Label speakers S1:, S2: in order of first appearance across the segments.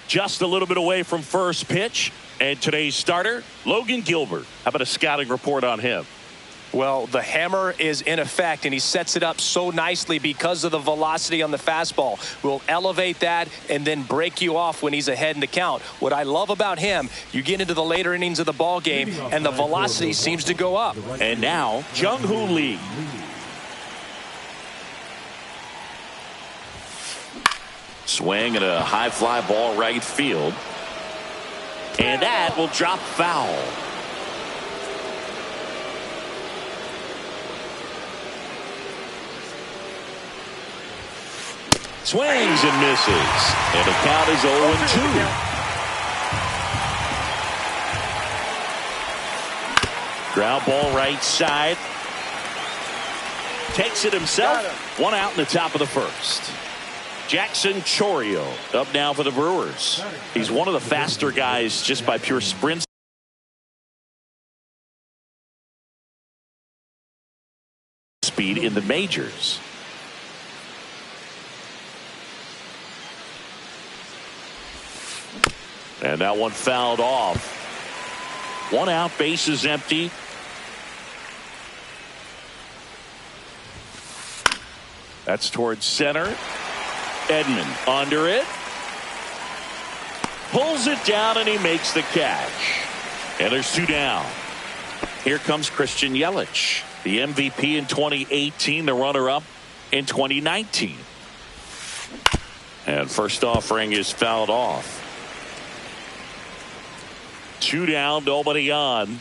S1: just a little bit away from first pitch. And today's starter, Logan Gilbert. How about a scouting report on him?
S2: Well, the hammer is in effect, and he sets it up so nicely because of the velocity on the fastball. Will elevate that and then break you off when he's ahead in the count. What I love about him, you get into the later innings of the ball game, and the velocity seems to go up.
S1: And now, Jung-Hoo Lee. Swing and a high fly ball right field. And that will drop foul. Swings and misses. And the count is 0-2. Ground ball right side. Takes it himself. One out in the top of the first. Jackson Chourio up now for the Brewers. He's one of the faster guys just by pure sprint speed in the majors. And that one fouled off. One out, bases empty. That's towards center. Edman under it. Pulls it down and he makes the catch. And there's two down. Here comes Christian Yelich, the MVP in 2018, the runner-up in 2019. And first offering is fouled off. Two down, nobody on.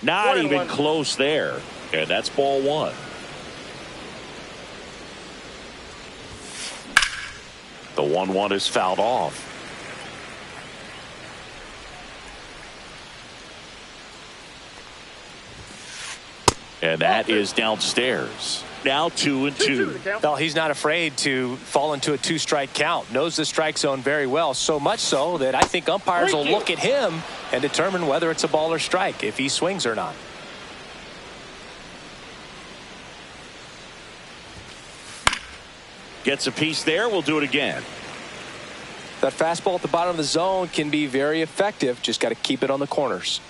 S1: Not even close there. And that's ball one. The 1-1 is fouled off. And that is downstairs. Now 2-2.
S2: Well, he's not afraid to fall into a two-strike count. Knows the strike zone very well. So much so that I think umpires will look at him and determine whether it's a ball or strike, if he swings or not.
S1: Gets a piece there. We'll do it again.
S2: That fastball at the bottom of the zone can be very effective. Just got to keep it on the corners.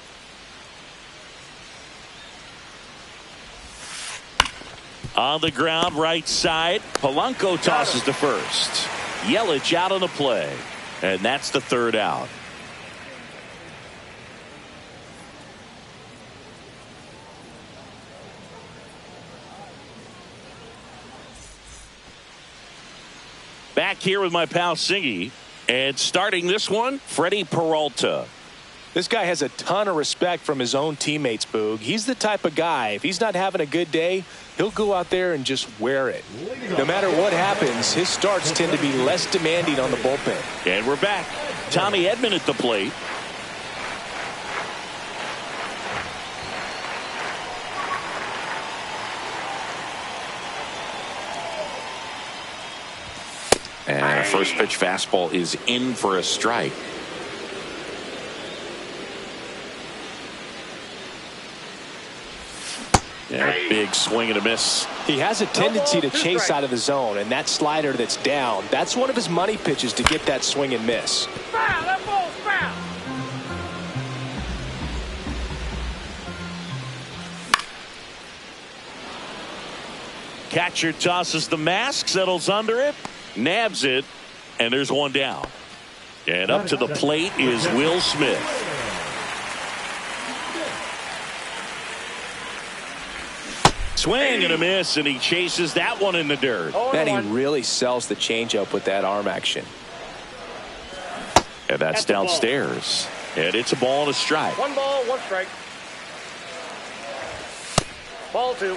S1: On the ground, right side. Polanco tosses to first. Yelich out on the play. And that's the third out. Back here with my pal Singy. And starting this one, Freddie Peralta.
S2: This guy has a ton of respect from his own teammates, Boog. He's the type of guy, if he's not having a good day, he'll go out there and just wear it. No matter what happens, his starts tend to be less demanding on the bullpen.
S1: And we're back. Tommy Edman at the plate. And a first pitch fastball is in for a strike. And a big swing and a miss.
S2: He has a tendency to chase out of the zone, and that slider that's down, that's one of his money pitches to get that swing and miss.
S3: Foul, that ball's foul.
S1: Catcher tosses the mask, settles under it, nabs it, and there's one down. And up to the plate is Will Smith. Swing and a miss, and he chases that one in the dirt.
S2: Man, he really sells the changeup with that arm action.
S1: And that's downstairs. And it's a ball and a strike.
S3: 1 ball, 1 strike. Ball 2.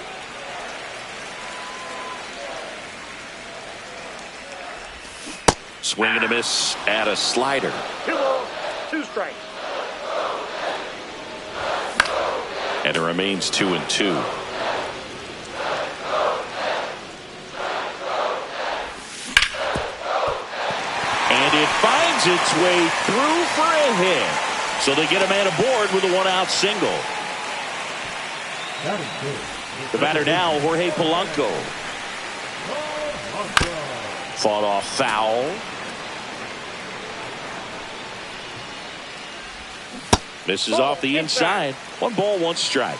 S1: Swing and a miss at a slider.
S3: 2 balls, 2 strikes.
S1: And it remains 2-2. And it finds its way through for a hit. So they get a man aboard with a 1-out single. The batter now, Jorge Polanco. Fought off foul. Misses off the inside. 1 ball, 1 strike.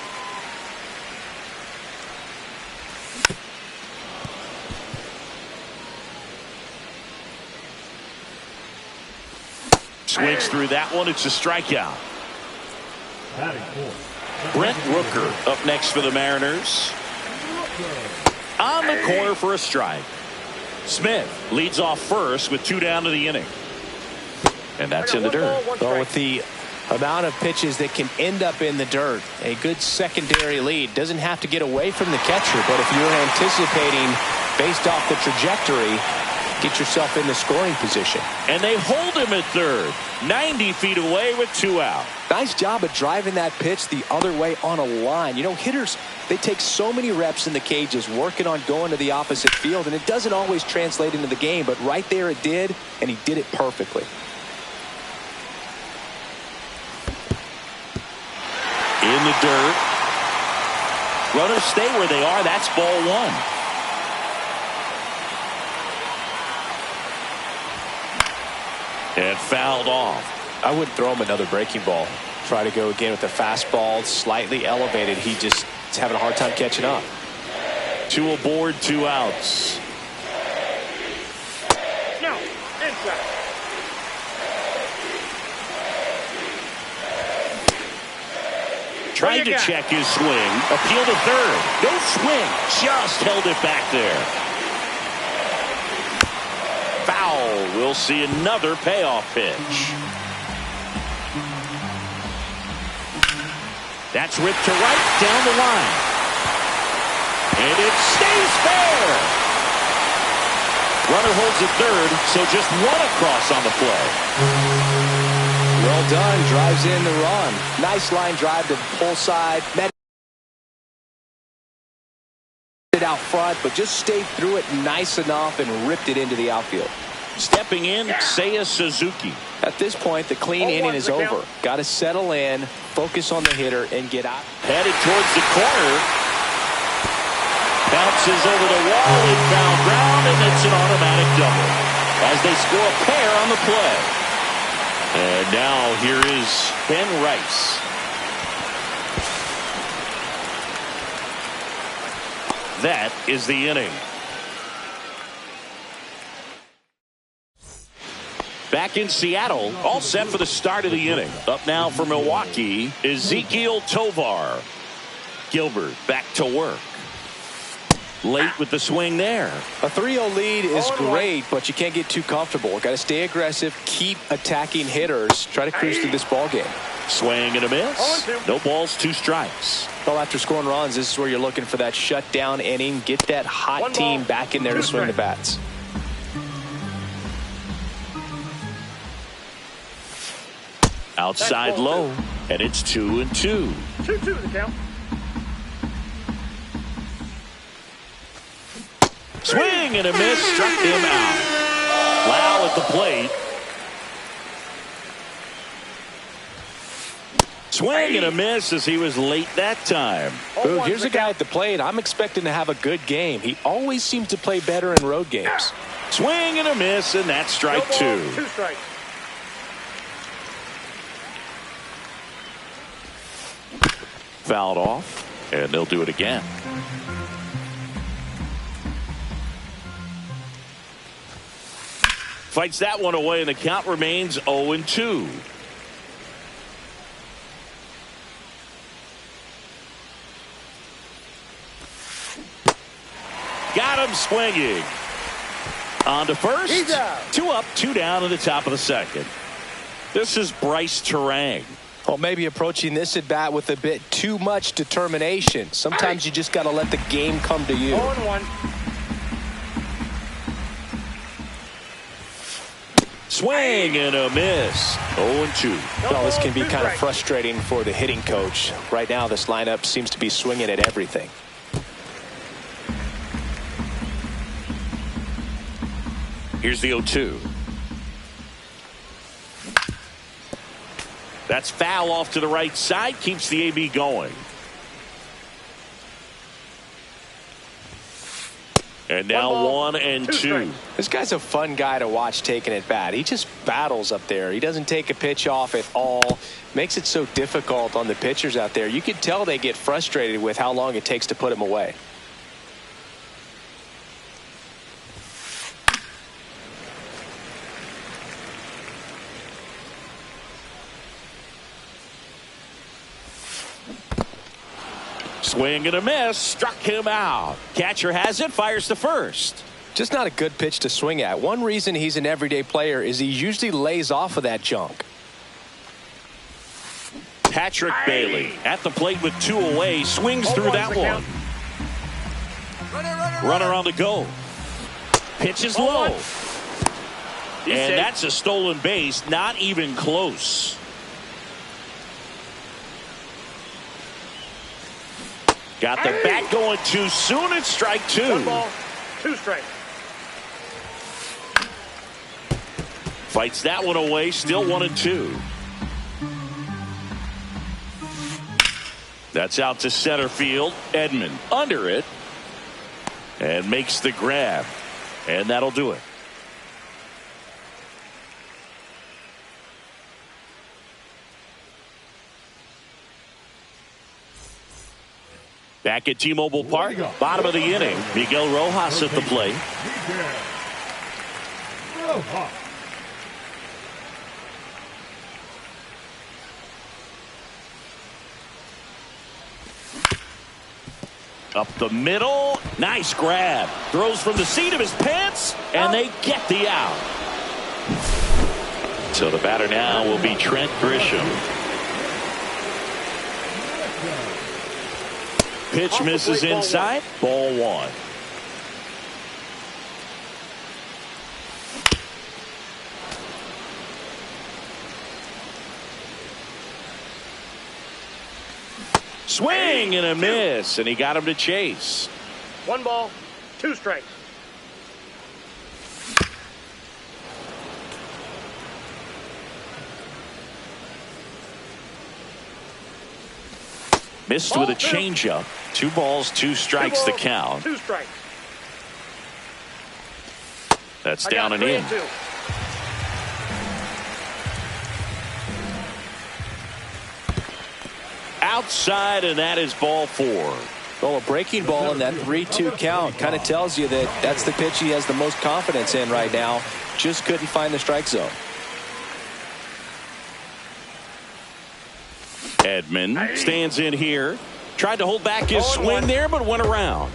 S1: Swings through that one. It's a strikeout. Brent Rooker up next for the Mariners. On the corner for a strike. Smith leads off first with 2 down to the inning. And that's in the dirt.
S2: Well, with the amount of pitches that can end up in the dirt, a good secondary lead. Doesn't have to get away from the catcher, but if you're anticipating based off the trajectory, get yourself in the scoring position.
S1: And they hold him at third. 90 feet away with 2 out.
S2: Nice job of driving that pitch the other way on a line. You know, hitters, they take so many reps in the cages working on going to the opposite field, and it doesn't always translate into the game, but right there it did, and he did it perfectly.
S1: In the dirt. Runners stay where they are. That's ball 1. And fouled off.
S2: I wouldn't throw him another breaking ball. Try to go again with the fastball slightly elevated. He just is having a hard time catching up.
S1: 2 aboard, 2 outs.
S3: No, inside.
S1: Tried to check his swing. Appeal to third. No swing. Just held it back there. Foul. We'll see another payoff pitch. That's ripped to right down the line. And it stays fair. Runner holds at third, so just 1 across on the play.
S2: Well done. Drives in the run. Nice line drive to the pull side. Met it out front, but just stayed through it nice enough and ripped it into the outfield.
S1: Stepping in, Seiya Suzuki.
S2: At this point, the clean inning is over. Got to settle in, focus on the hitter, and get out.
S1: Headed towards the corner. Bounces over the wall and foul ground, and it's an automatic double as they score a pair on the play. And now here is Ben Rice. That is the inning. Back in Seattle, all set for the start of the inning. Up now for Milwaukee, Ezekiel Tovar. Gilbert back to work. Late with the swing there.
S2: A 3-0 lead is great, but you can't get too comfortable. Got to stay aggressive, keep attacking hitters, try to cruise through this ball game.
S1: Swing and a miss. No balls, 2 strikes.
S2: Well, after scoring runs, this is where you're looking for that shutdown inning. Get that hot team back in there to swing the bats.
S1: Outside low, and it's 2-2.
S3: 2-2 the count.
S1: Swing and a miss, struck him out. Lau at the plate. Swing and a miss as he was late that time.
S2: Ooh, here's a guy at the plate. I'm expecting to have a good game. He always seems to play better in road games.
S1: Swing and a miss, and that's strike 2.
S3: 2 strikes.
S1: Fouled off, and they'll do it again. Fights that one away, and the count remains 0-2. Got him swinging. On to first.
S3: He's out.
S1: 2 up, 2 down in the top of the second. This is Bryce Terang.
S2: Well, maybe approaching this at bat with a bit too much determination. Sometimes you just got to let the game come to you.
S3: 0-1.
S1: Swing and a miss. 0-2.
S2: Well, this can be kind of frustrating for the hitting coach. Right now, this lineup seems to be swinging at everything.
S1: Here's the 0-2. That's foul off to the right side. Keeps the AB going. And now 1-2.
S2: This guy's a fun guy to watch taking at bat. He just battles up there. He doesn't take a pitch off at all. Makes it so difficult on the pitchers out there. You can tell they get frustrated with how long it takes to put him away.
S1: Swing and a miss. Struck him out. Catcher has it. Fires to first.
S2: Just not a good pitch to swing at. One reason he's an everyday player is he usually lays off of that junk.
S1: Patrick Bailey at the plate with 2 away. Swings through that one. Runner on the go. Pitch is low. And that's a stolen base. Not even close. Got the bat going too soon. It's strike 2.
S3: 1 ball, 2 strikes.
S1: Fights that one away. Still 1-2. That's out to center field. Edman under it. And makes the grab. And that'll do it. Back at T-Mobile Park, bottom of the inning. Miguel Rojas at the plate. Up the middle. Nice grab. Throws from the seat of his pants, and they get the out. So the batter now will be Trent Grisham. Pitch misses inside. Ball 1. Swing and a miss, and he got him to chase.
S3: 1 ball, 2 strikes.
S1: Missed with a changeup. 2 balls, 2 strikes the count.
S3: 2 strikes.
S1: That's down and in.
S3: 2.
S1: Outside, and that is ball 4.
S2: Well, a breaking ball in that 3-2 count kind of tells you that that's the pitch he has the most confidence in right now. Just couldn't find the strike zone.
S1: Edman stands in here. Tried to hold back his swing there, but went around.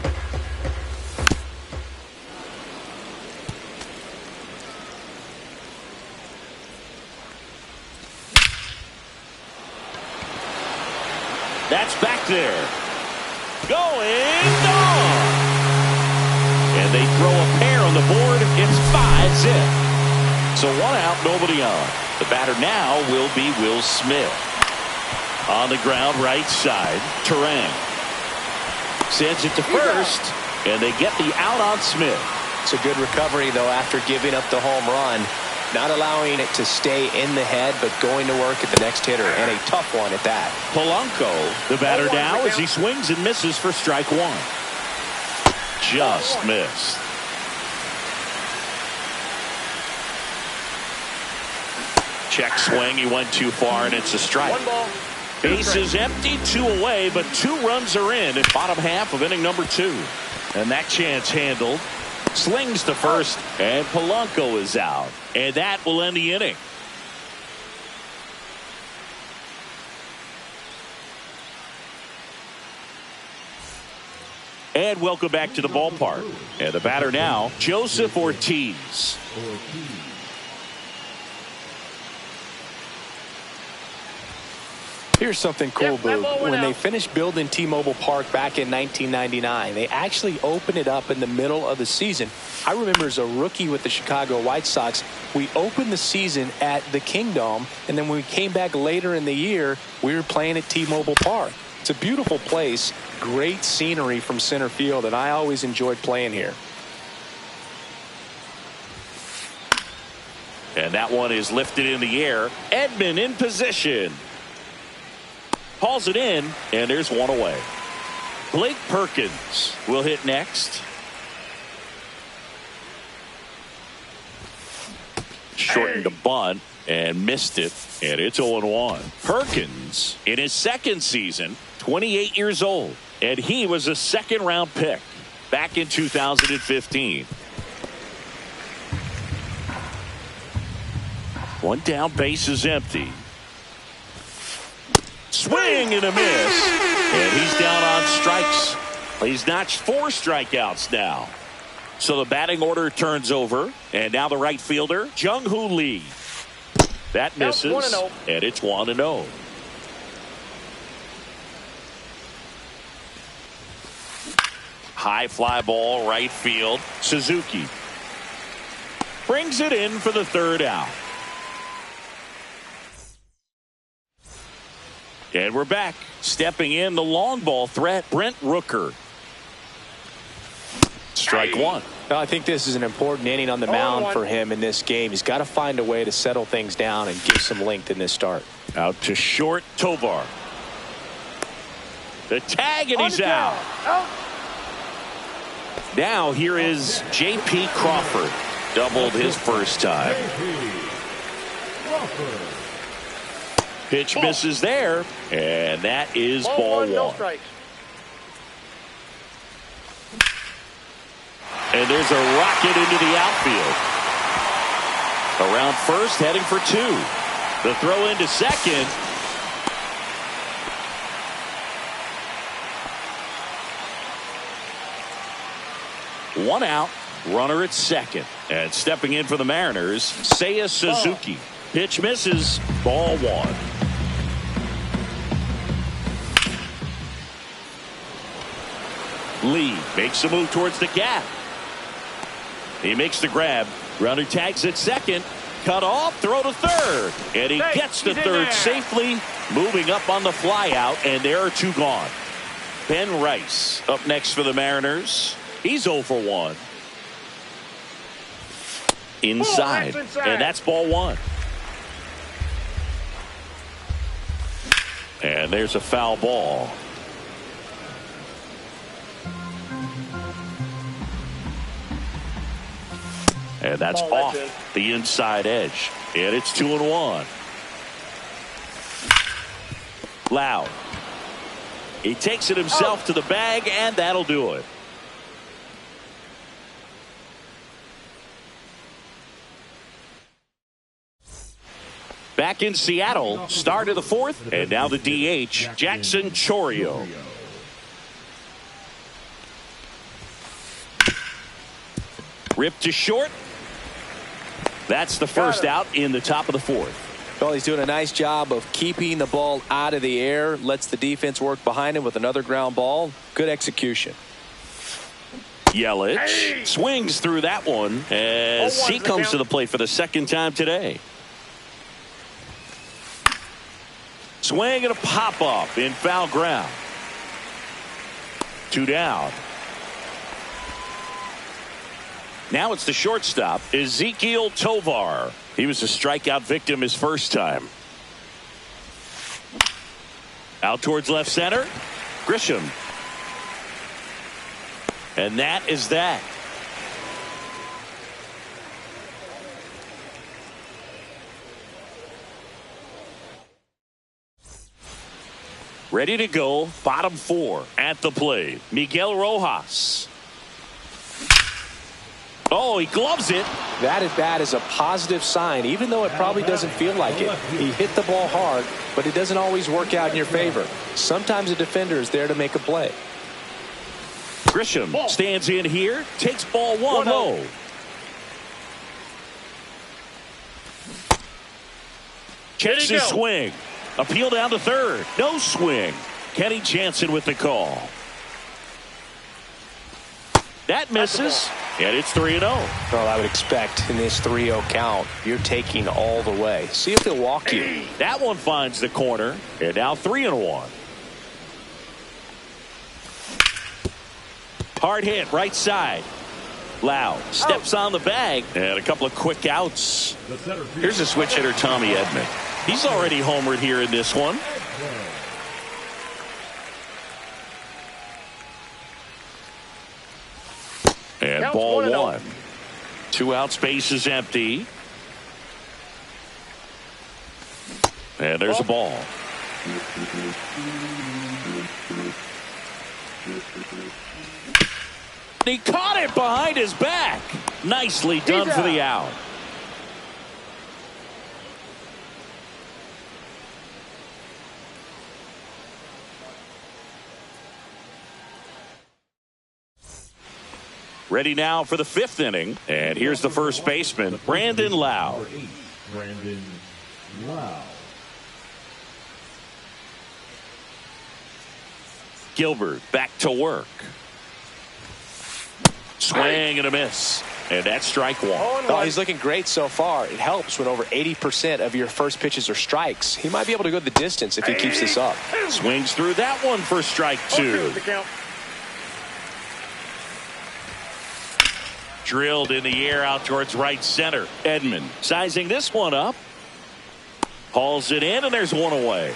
S1: That's back there. Going gone. And they throw a pair on the board. It's 5-zip. So 1 out, nobody on. The batter now will be Will Smith. On the ground, right side. Terang sends it to first, and they get the out on Smith.
S2: It's a good recovery, though, after giving up the home run. Not allowing it to stay in the head, but going to work at the next hitter, and a tough one at that.
S1: Polanco, the batter now, as he swings and misses for strike 1. Just missed. Check swing. He went too far, and it's a strike.
S3: 1 ball.
S1: Base is empty, 2 away, but 2 runs are in at bottom half of inning number 2. And that chance handled. Slings to first, and Polanco is out. And that will end the inning. And welcome back to the ballpark. And the batter now, Joseph Ortiz.
S2: Here's something cool, Boo. When they finished building T-Mobile Park back in 1999, they actually opened it up in the middle of the season. I remember as a rookie with the Chicago White Sox, we opened the season at the Kingdome, and then when we came back later in the year, we were playing at T-Mobile Park. It's a beautiful place, great scenery from center field, and I always enjoyed playing here.
S1: And that one is lifted in the air. Edman in position. Hauls it in, and there's 1 away. Blake Perkins will hit next. shortened to bunt and missed it, and it's 0-1. Perkins, in his second season, 28 years old, and he was a second-round pick back in 2015. One down, base is empty. Swing and a miss, and he's down on strikes. He's notched 4 strikeouts now. So the batting order turns over, and now the right fielder, Jung-Hoo Lee. That misses, and it's 1-0. High fly ball, right field. Suzuki brings it in for the third out. And we're back. Stepping in, the long ball threat, Brent Rooker. Strike one.
S2: Well, I think this is an important inning on the mound for him in this game. He's got to find a way to settle things down and give some length in this start.
S1: Out to short, Tovar. The tag, and he's out. Now here is J.P. Crawford. Doubled his first time. Pitch misses there, and that is ball one.
S3: No strikes.
S1: And there's a rocket into the outfield. Around first, heading for 2. The throw into second. One out, runner at second. And stepping in for the Mariners, Seiya Suzuki. Pitch misses, ball one. Lee makes a move towards the gap. He makes the grab. Runner tags at second. Cut off, throw to third. And he gets to third safely, moving up on the fly out, and there are 2 gone. Ben Rice up next for the Mariners. He's 0 for 1. Inside. And that's ball one. And there's a foul ball. And that's off the inside edge. And it's 2-1. Loud. He takes it himself to the bag, and that'll do it. Back in Seattle, start of the 4th, and now the DH, Jackson Chourio. Ripped to short. That's the first out in the top of the 4th.
S2: Well, he's doing a nice job of keeping the ball out of the air. Lets the defense work behind him with another ground ball. Good execution.
S1: Yelich swings through that one as he comes to the plate for the second time today. Swing and a pop-up in foul ground. 2 down. Now it's the shortstop, Ezequiel Tovar. He was a strikeout victim his first time. Out towards left center. Grisham. And that is that. Ready to go, bottom 4 at the plate. Miguel Rojas. Oh, he gloves it.
S2: That at bat is a positive sign, even though it probably doesn't feel like it. He hit the ball hard, but it doesn't always work out in your favor. Sometimes a defender is there to make a play.
S1: Grisham stands in here, takes ball 1 low. Checks his swing. Appeal down to third. No swing. Kenny Jansen with the call. That misses, and it's 3-0.
S2: Well, I would expect in this 3-0 count, you're taking all the way. See if he'll walk you.
S1: That one finds the corner, and now 3-1. Hard hit, right side. Loud steps on the bag, and a couple of quick outs. Here's a switch hitter, Tommy Edman. He's already homered here in this one. And ball 1. 2 outs, base is empty. And there's a ball. He caught it behind his back. Nicely done for the out. Ready now for the fifth inning. And here's the first baseman, Brandon Lau.
S4: Brandon Lau.
S1: Gilbert back to work. Swing and a miss. And that's strike one.
S2: Oh, he's looking great so far. It helps when over 80% of your first pitches are strikes. He might be able to go the distance if he keeps this up.
S1: Swings through that one for strike two. Drilled in the air out towards right center. Edman sizing this one up. Hauls it in, and there's one away.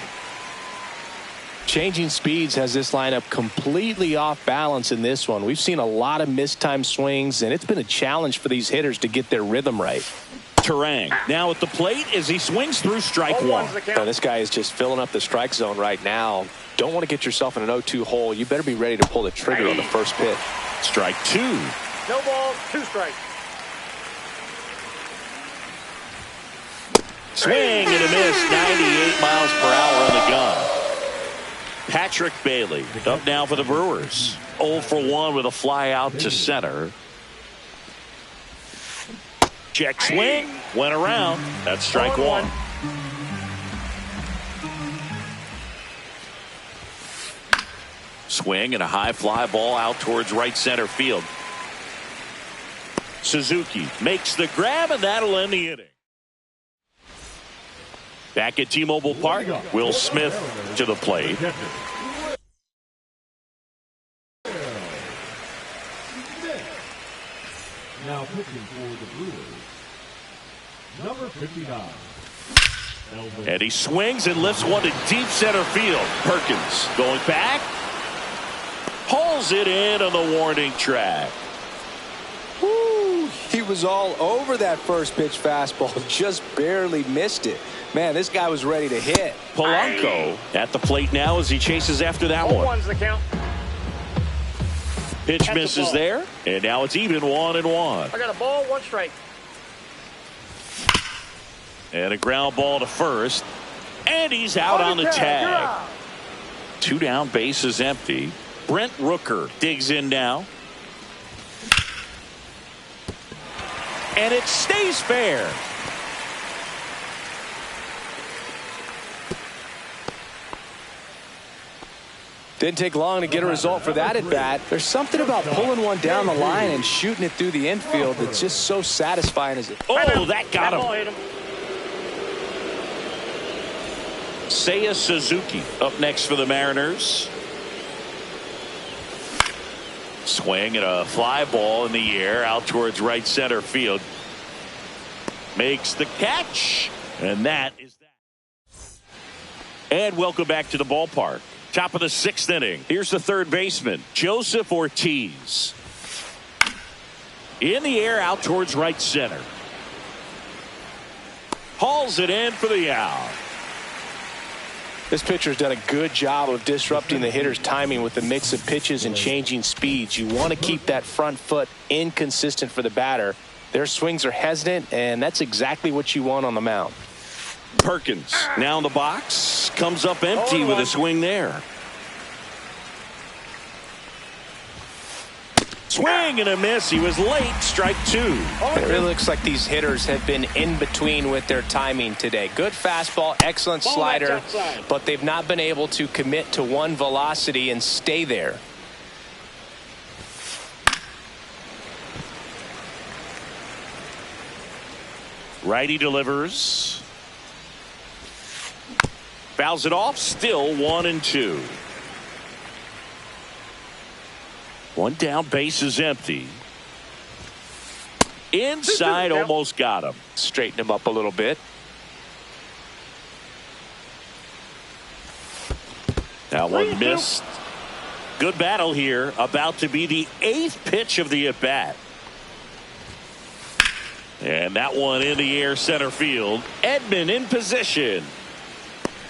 S2: Changing speeds has this lineup completely off balance in this one. We've seen a lot of mistimed swings, and it's been a challenge for these hitters to get their rhythm right.
S1: Terang now at the plate as he swings through strike one.
S2: This guy is just filling up the strike zone right now. Don't want to get yourself in an 0-2 hole. You better be ready to pull the trigger on the first pitch.
S1: Strike two.
S3: No ball, 2 strikes.
S1: Swing and a miss. 98 miles per hour on the gun. Patrick Bailey up now for the Brewers. 0 for 1 with a fly out to center. Check swing. Went around. That's strike one. Swing and a high fly ball out towards right center field. Suzuki makes the grab, and that'll end the inning. Back at T-Mobile Park, Will Smith to the plate.
S4: Now pitching for the Brewers, number 59.
S1: And he swings and lifts one to deep center field. Perkins going back. Pulls it in on the warning track.
S2: Woo, he was all over that first pitch fastball. Just barely missed it. Man, this guy was ready to hit.
S1: Polanco at the plate now as he chases after that one.
S3: 1's the count.
S1: Pitch misses there, and now it's even 1-1.
S3: I got a ball, 1 strike.
S1: And a ground ball to first, and he's out on the tag. 2 down, bases empty. Brent Rooker digs in now. And it stays fair.
S2: Didn't take long to get a result for that at bat. There's something about pulling one down the line and shooting it through the infield that's just so satisfying as it.
S1: Oh, that got him. Seiya Suzuki up next for the Mariners. Swing and a fly ball in the air out towards right center field. Makes the catch, and that is that. And welcome back to the ballpark. Top of the 6th inning. Here's the third baseman, Joseph Ortiz. In the air out towards right center. Hauls it in for the out.
S2: This pitcher's done a good job of disrupting the hitter's timing with the mix of pitches and changing speeds. You want to keep that front foot inconsistent for the batter. Their swings are hesitant, and that's exactly what you want on the mound.
S1: Perkins now in the box. Comes up empty with a swing there. Swing and a miss. He was late. Strike 2.
S2: It really looks like these hitters have been in between with their timing today. Good fastball, excellent slider, but they've not been able to commit to one velocity and stay there.
S1: Righty delivers. Fouls it off. Still 1-2. 1 down, base is empty. Inside, almost got him.
S2: Straighten him up a little bit.
S1: That one missed. Good battle here. About to be the 8th pitch of the at-bat. And that one in the air center field. Edman in position.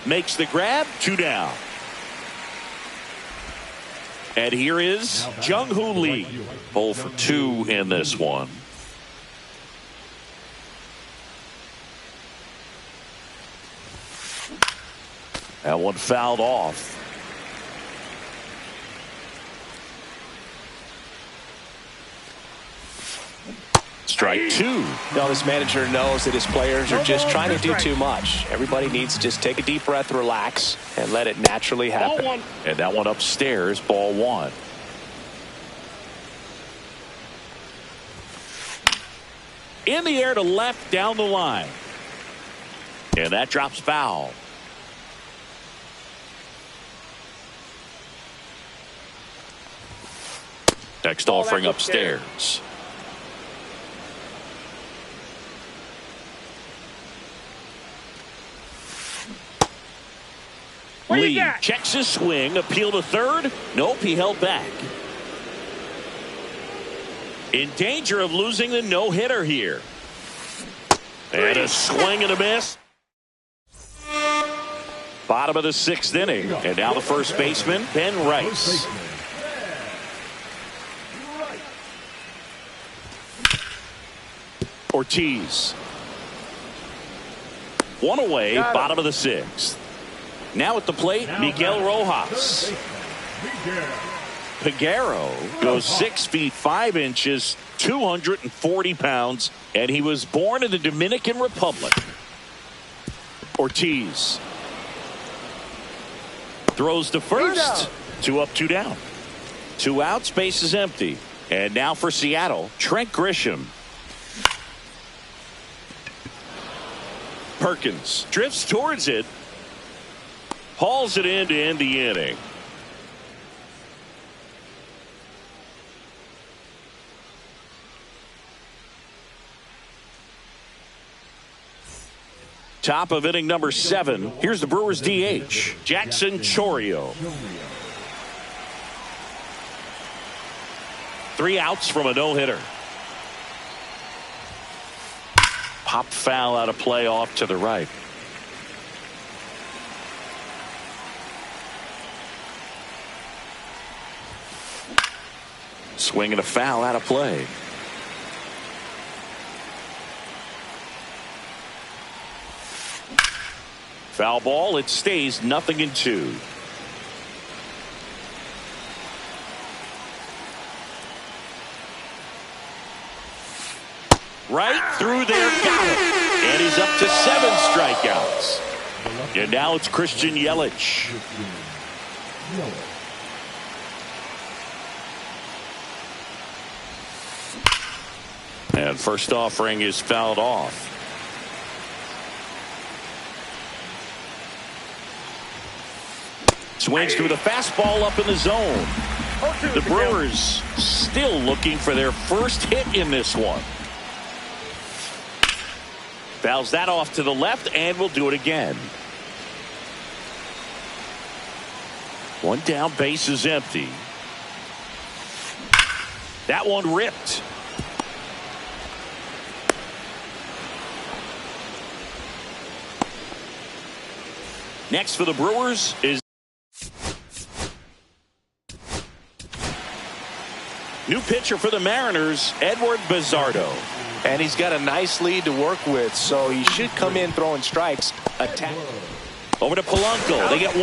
S1: makes the grab. 2 down. And here is Jung-Hoo Lee. 0 for 2 in this one. That one fouled off. Strike 2.
S2: Now this manager knows that his players are just trying to do too much. Everybody needs to just take a deep breath, relax, and let it naturally happen.
S1: And that one upstairs, ball 1. In the air to left, down the line. And that drops foul. Next offering upstairs. Lee checks his swing, appeal to third. Nope, he held back. In danger of losing the no-hitter here. And a swing and a miss. Bottom of the 6th inning. And now the first baseman, Ben Rice. Ortiz. One away, bottom of the 6th. Now at the plate, Miguel Rojas. Peguero goes 6 feet 5 inches, 240 pounds, and he was born in the Dominican Republic. Ortiz throws to first. 2 up, 2 down. 2 outs, base is empty. And now for Seattle, Trent Grisham. Perkins drifts towards it. Hauls it in to end the inning. Top of inning number 7. Here's the Brewers DH, Jackson Chourio. 3 outs from a no-hitter. Popped foul out of play off to the right. Swing and a foul out of play. Foul ball. It stays 0-2. Right through there, got it. And he's up to 7 strikeouts. And now it's Christian Yelich. And first offering is fouled off. Swings through the fastball up in the zone. The Brewers still looking for their first hit in this one. Fouls that off to the left and will do it again. 1 down, base is empty. That one ripped. Next for the Brewers is new pitcher for the Mariners, Edward Bizardo.
S2: And he's got a nice lead to work with, so he should come in throwing strikes. Attack.
S1: Over to Polanco. They get 1.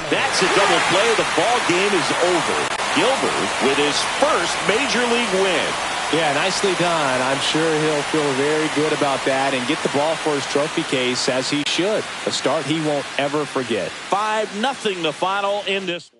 S1: That's a double play. The ball game is over. Gilbert with his first major league win.
S2: Yeah, nicely done. I'm sure he'll feel very good about that and get the ball for his trophy case, as he should. A start he won't ever forget.
S1: 5-0 the final in this one.